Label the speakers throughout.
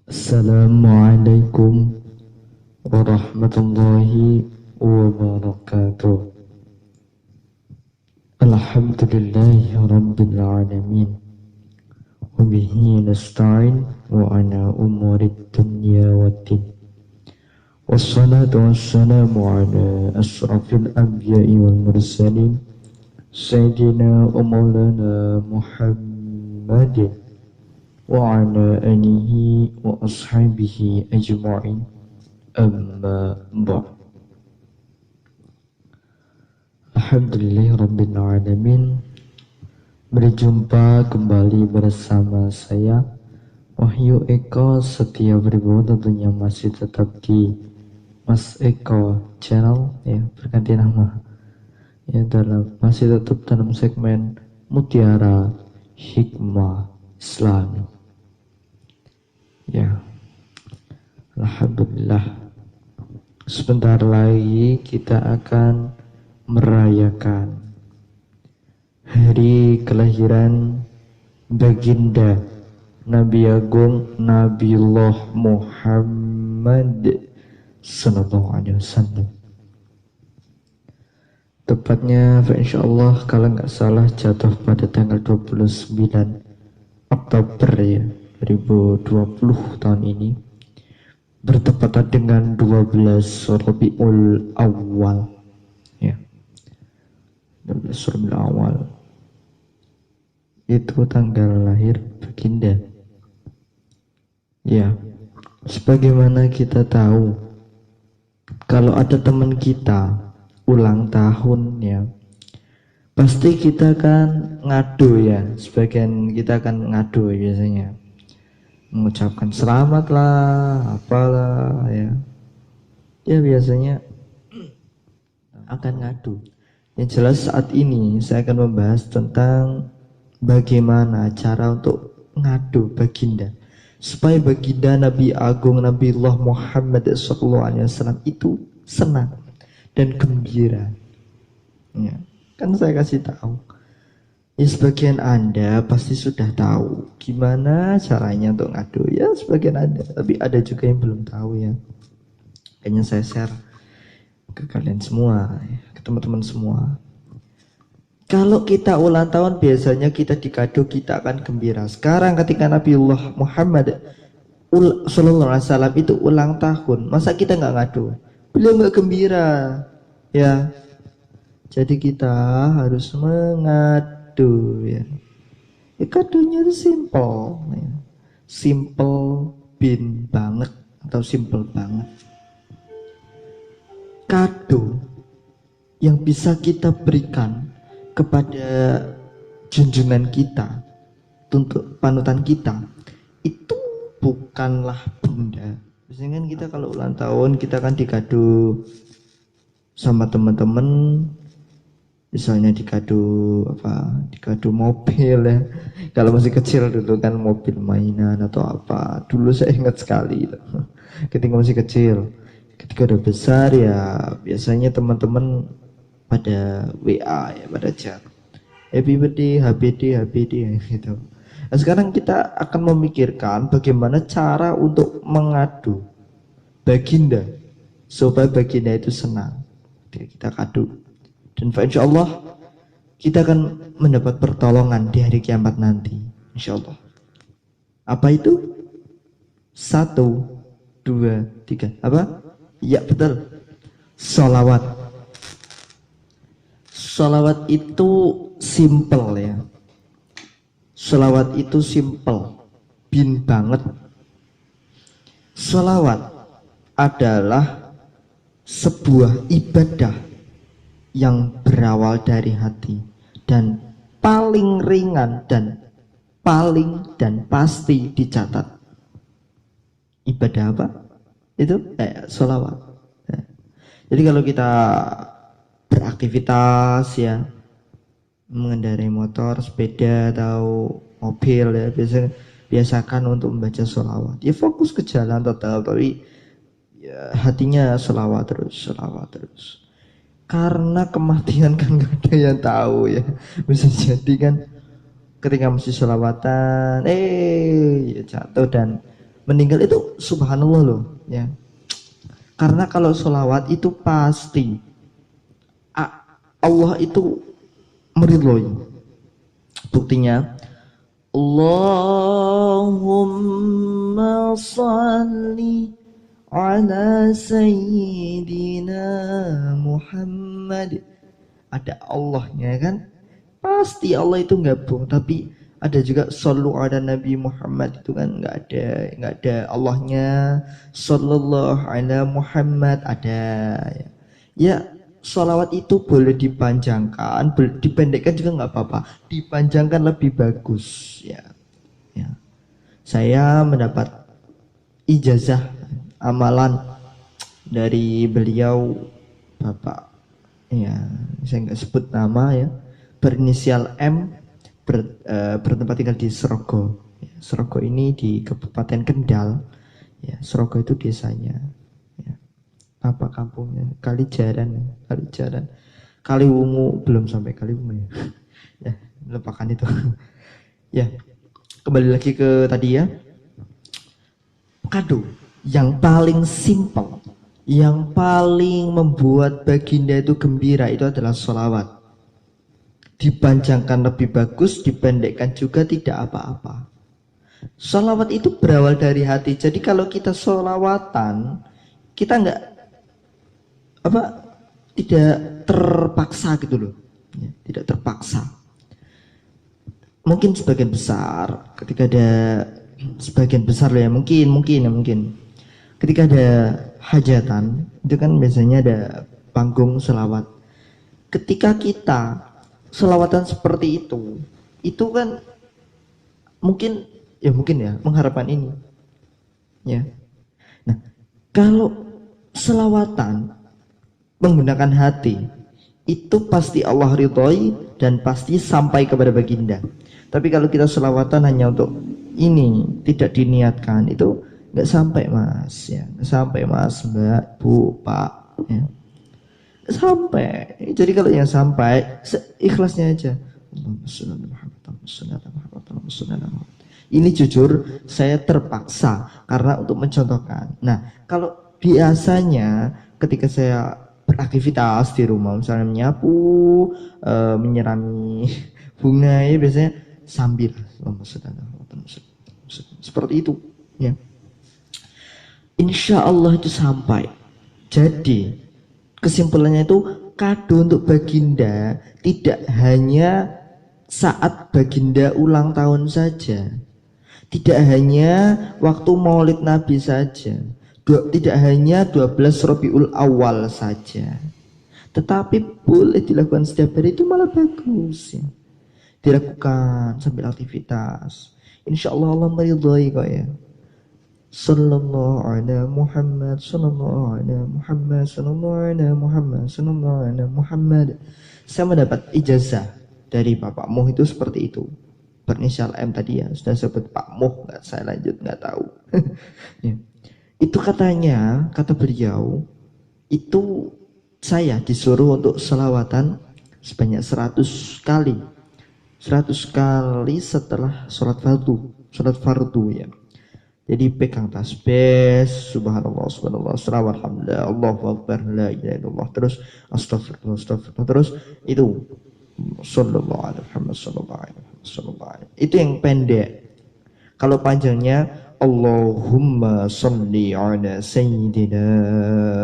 Speaker 1: Assalamualaikum warahmatullahi wabarakatuh. Alhamdulillahi rabbil alamin. Wabihi nasta'in wa ala umurid dunya waddin. Wassalatu wassalamu ala asrafil anbiya'i wal mursalin Sayyidina wa maulana Muhammadin wa ala alihi wa ashabihi ajma'in, amma ba'd. Alhamdulillah rabbil alamin. Berjumpa kembali bersama saya Wahyu Eko Setia Beribu, tentunya masih tetap di Mas Eko Channel ya, berganti nama ya, masih tetap dalam segmen Mutiara Hikmah Islam. Ya, alhamdulillah. Sebentar lagi kita akan merayakan hari kelahiran baginda Nabi Agung Nabiullah Muhammad sallallahu alaihi wasallam. Tepatnya insyaallah kalau nggak salah jatuh pada tanggal 29 Oktober ya 2020 tahun ini, bertepatan dengan 12 Rabiul Awal ya, 12 Rabiul Awal itu tanggal lahir baginda ya. Sebagaimana kita tahu, kalau ada teman kita ulang tahun ya, pasti kita kan ngadu ya, sebagian kita kan ngadu biasanya, mengucapkan selamat lah, apalah ya. Ya biasanya akan ngadu. Yang jelas saat ini saya akan membahas tentang bagaimana cara untuk ngadu baginda, supaya baginda Nabi Agung Nabiullah Muhammad SAW itu senang dan gembira. Ya, kan saya kasih tahu. Ya sebagian Anda pasti sudah tahu gimana caranya untuk ngadu ya, sebagian Anda, tapi ada juga yang belum tahu ya. Kayaknya saya share ke kalian semua, ya, ke teman-teman semua. Kalau kita ulang tahun biasanya kita dikado, kita akan gembira. Sekarang ketika Nabiullah Muhammad sallallahu alaihi wasallam itu ulang tahun, masa kita nggak ngadu? Beliau nggak gembira ya. Jadi kita harus mengadu ya. Ya kadonya itu simple ya. Simple bin banget atau simple banget. Kado yang bisa kita berikan kepada junjungan kita, untuk panutan kita, itu bukanlah benda. Biasanya kan kita kalau ulang tahun kita kan dikado sama teman-teman, misalnya dikado apa, dikado mobil ya. Kalau masih kecil dulu kan mobil mainan atau apa, dulu saya ingat sekali ketika masih kecil. Ketika udah besar ya biasanya teman-teman pada WA ya, pada chat happy birthday, HBD gitu. Nah sekarang kita akan memikirkan bagaimana cara untuk mengadu baginda supaya baginda itu senang ketika kita kado. Dan insyaallah kita akan mendapat pertolongan di hari kiamat nanti, insyaallah. Apa itu? 1, 2, 3. Apa? Ya betul. Sholawat. Sholawat itu simple ya. Sholawat itu simple, bin banget. Sholawat adalah sebuah ibadah yang berawal dari hati dan paling ringan dan pasti dicatat. Ibadah apa? Itu sholawat. Jadi kalau kita beraktivitas ya, mengendarai motor, sepeda atau mobil ya, biasakan untuk membaca sholawat. Ya fokus ke jalan tetap, tapi ya, hatinya sholawat terus. Karena kematian kan gak ada yang tahu ya. Bisa jadi kan ketika mesti sholawatan ya jatuh dan meninggal itu subhanallah loh ya. Karena kalau sholawat itu pasti Allah itu meridhoi. Buktinya Allahumma salli ala sayyidina Muhammad. Ada Allahnya kan? Pasti Allah itu gabung, tapi ada juga sallu ala Nabi Muhammad itu kan nggak ada Allahnya. Sallallahu ala Muhammad ada ya. Sholawat itu boleh dipanjangkan, boleh dipendekkan juga nggak apa-apa. Dipanjangkan lebih bagus ya. Saya mendapat ijazah amalan dari beliau Bapak ya, saya nggak sebut nama ya, berinisial M, bertempat tinggal di Serogo. Serogo ini di Kabupaten Kendal ya. Serogo itu desanya ya. Apa kampungnya? Kalijaran. Kaliwungu belum sampai Kaliwungu ya. Ya, lupakan itu. Ya, kembali lagi ke tadi ya. Kado yang paling simpel, yang paling membuat baginda itu gembira itu adalah sholawat. Dipanjangkan lebih bagus, dipendekkan juga tidak apa-apa. Sholawat itu berawal dari hati. Jadi kalau kita sholawatan, kita tidak terpaksa gitu loh ya, tidak terpaksa. Mungkin sebagian besar ketika ada sebagian besar loh ya, mungkin ketika ada hajatan itu kan biasanya ada panggung selawat. Ketika kita selawatan seperti itu kan mungkin ya mengharapkan ini ya. Nah, kalau selawatan menggunakan hati itu pasti Allah ridhoi dan pasti sampai kepada baginda. Tapi kalau kita selawatan hanya untuk ini, tidak diniatkan, itu nggak sampai mas ya, nggak sampai mas, mbak, bu, pak ya, nggak sampai. Jadi kalau yang sampai ikhlasnya aja. Ini jujur saya terpaksa karena untuk mencontohkan. Nah, kalau biasanya ketika saya beraktivitas di rumah, misalnya menyapu, menyirami bunga ya, biasanya sambil seperti itu ya. Insya Allah itu sampai. Jadi kesimpulannya itu kado untuk baginda tidak hanya saat baginda ulang tahun saja, tidak hanya waktu maulid Nabi saja, tidak hanya 12 Rabiul Awal saja, tetapi boleh dilakukan setiap hari. Itu malah bagus ya. Dilakukan sambil aktivitas, insya Allah Allah meridhai kok ya. Sallallahu ala Muhammad, sallallahu ala Muhammad, sallallahu ala Muhammad, sallallahu ala Muhammad. Saya mendapat ijazah dari Bapak Muh itu seperti itu, berinisial M tadi ya, sudah sebut Pak Muh, nggak saya lanjut, nggak tahu. Ya. Itu katanya, kata beliau, itu saya disuruh untuk selawatan sebanyak 100 kali. 100 kali setelah sholat fardu ya. Jadi pegang tasbih, subhanallah, selawat, alhamdulillah, Allahu akbar, la ilaha illallah, terus astagfirullah, terus itu sallallahu alaihi Muhammad, sallallahu alaihi. Itu yang pendek. Kalau panjangnya Allahumma salli ala sayyidina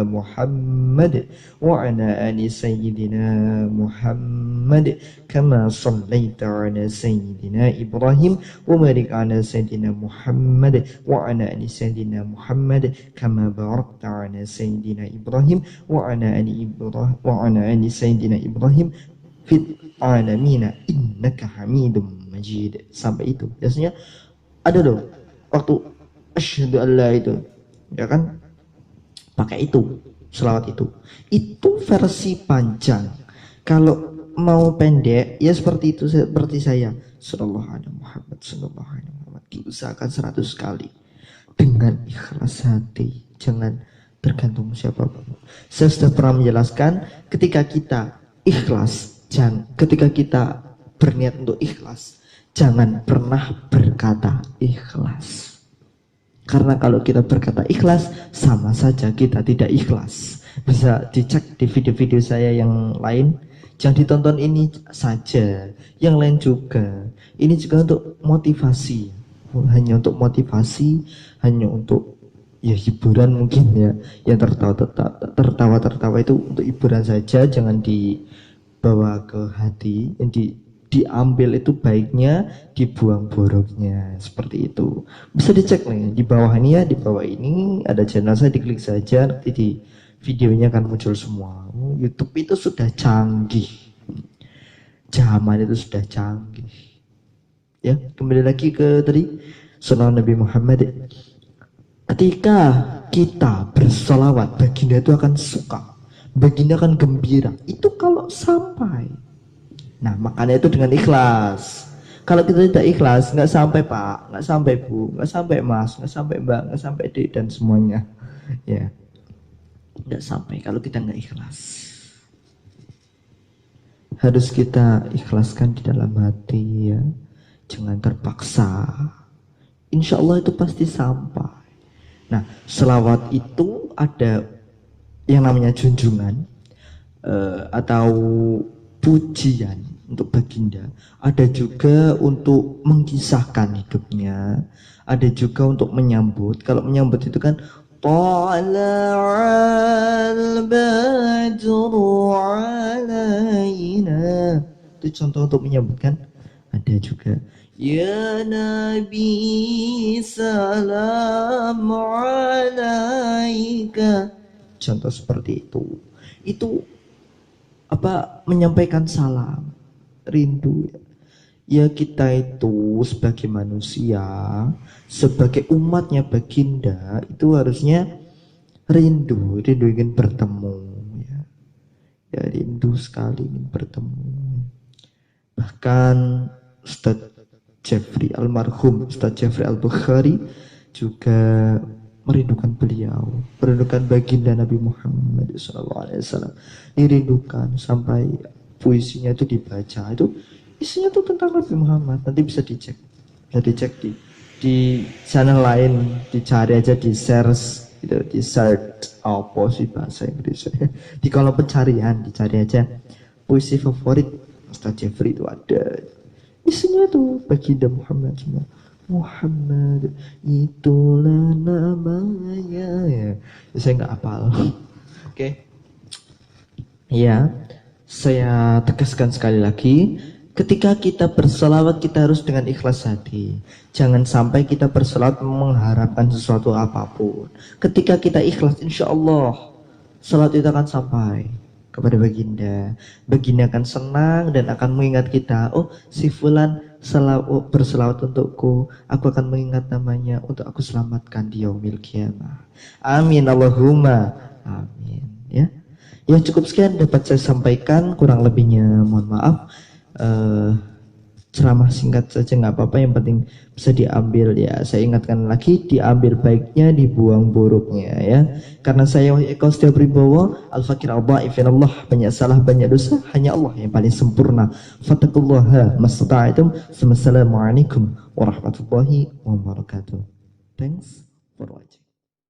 Speaker 1: Muhammad wa ala ali sayyidina Muhammad kama sallaita ala sayyidina Ibrahim wa barik ala sayyidina Muhammad wa ala ali sayyidina Muhammad kama barakta ala sayyidina Ibrahim wa ala ali sayyidina Ibrahim fil alamina innaka hamidum majid. Sampai itu biasanya ada loh waktu asyhadu alla itu ya kan, pakai itu selawat itu versi panjang. Kalau mau pendek ya seperti itu, seperti saya sallallahu alaihi Muhammad, sallallahu alaihi Muhammad, diusahakan 100 kali dengan ikhlas hati, jangan tergantung siapapun. Saya sudah pernah menjelaskan, ketika kita ikhlas, ketika kita berniat untuk ikhlas, jangan pernah berkata ikhlas. Karena kalau kita berkata ikhlas, sama saja kita tidak ikhlas. Bisa dicek di video-video saya yang lain. Jangan ditonton ini saja, yang lain juga. Ini juga untuk motivasi. Hanya untuk motivasi, hanya untuk ya hiburan mungkin ya. Yang tertawa itu untuk hiburan saja, jangan dibawa ke hati. Yang diambil itu baiknya, dibuang buruknya, seperti itu. Bisa dicek nih di bawah ini ya, di bawah ini ada channel saya, diklik saja nanti di videonya akan muncul semua. YouTube itu sudah canggih, zaman itu sudah canggih. Ya, kembali lagi ke tadi sunnah Nabi Muhammad. Ketika kita bersolawat, baginda itu akan suka, baginda akan gembira. Itu kalau sampai. Nah, makanya itu dengan ikhlas. Kalau kita tidak ikhlas, nggak sampai Pak, nggak sampai Bu, nggak sampai Mas, nggak sampai Mbak, nggak sampai Dek dan semuanya. Ya, nggak sampai kalau kita nggak ikhlas. Harus kita ikhlaskan di dalam hati ya, jangan terpaksa. Insya Allah itu pasti sampai. Nah, selawat itu ada yang namanya junjungan atau pujian untuk baginda, ada juga untuk mengisahkan hidupnya, ada juga untuk menyambut. Kalau menyambut itu kan tala'al badru alaina, itu contoh untuk menyambutkan. Ada juga ya Nabi salam alaika, contoh seperti itu. Itu apa, menyampaikan salam, rindu ya. Kita itu sebagai manusia, sebagai umatnya baginda, itu harusnya rindu ingin bertemu ya, ya rindu sekali ingin bertemu. Bahkan Ustadz Jeffrey almarhum Ustadz Jeffrey Al-Bukhari juga merindukan beliau, merindukan baginda Nabi Muhammad SAW, dirindukan sampai puisinya itu dibaca. Itu isinya tuh tentang Nabi Muhammad. Nanti bisa dicek di channel lain, dicari aja di search gitu, di search apa sih bahasa Inggris di kolom pencarian dicari aja puisi favorit Ustadz Jeffrey, itu ada isinya tuh baginda Muhammad semua. Muhammad itulah namanya ya. Saya nggak hafal. Oke. Ya, saya tegaskan sekali lagi, ketika kita berselawat kita harus dengan ikhlas hati. Jangan sampai kita berselawat mengharapkan sesuatu apapun. Ketika kita ikhlas, insya Allah selawat itu akan sampai kepada baginda. Baginda akan senang dan akan mengingat kita. Oh, si fulan berselawat untukku, aku akan mengingat namanya untuk aku selamatkan di yaumil qiyamah. Amin Allahumma amin ya. Ya cukup sekian dapat saya sampaikan, kurang lebihnya mohon maaf. Ceramah singkat saja nggak apa-apa, yang penting bisa diambil ya. Saya ingatkan lagi, diambil baiknya, dibuang buruknya ya. Karena saya Eko Setia Pribowo, al-fakir al-dha'ifinallah, banyak salah banyak dosa, hanya Allah yang paling sempurna. Fattaqullaha mastata'tum. Wassalamualaikum warahmatullahi wabarakatuh. Thanks for watching.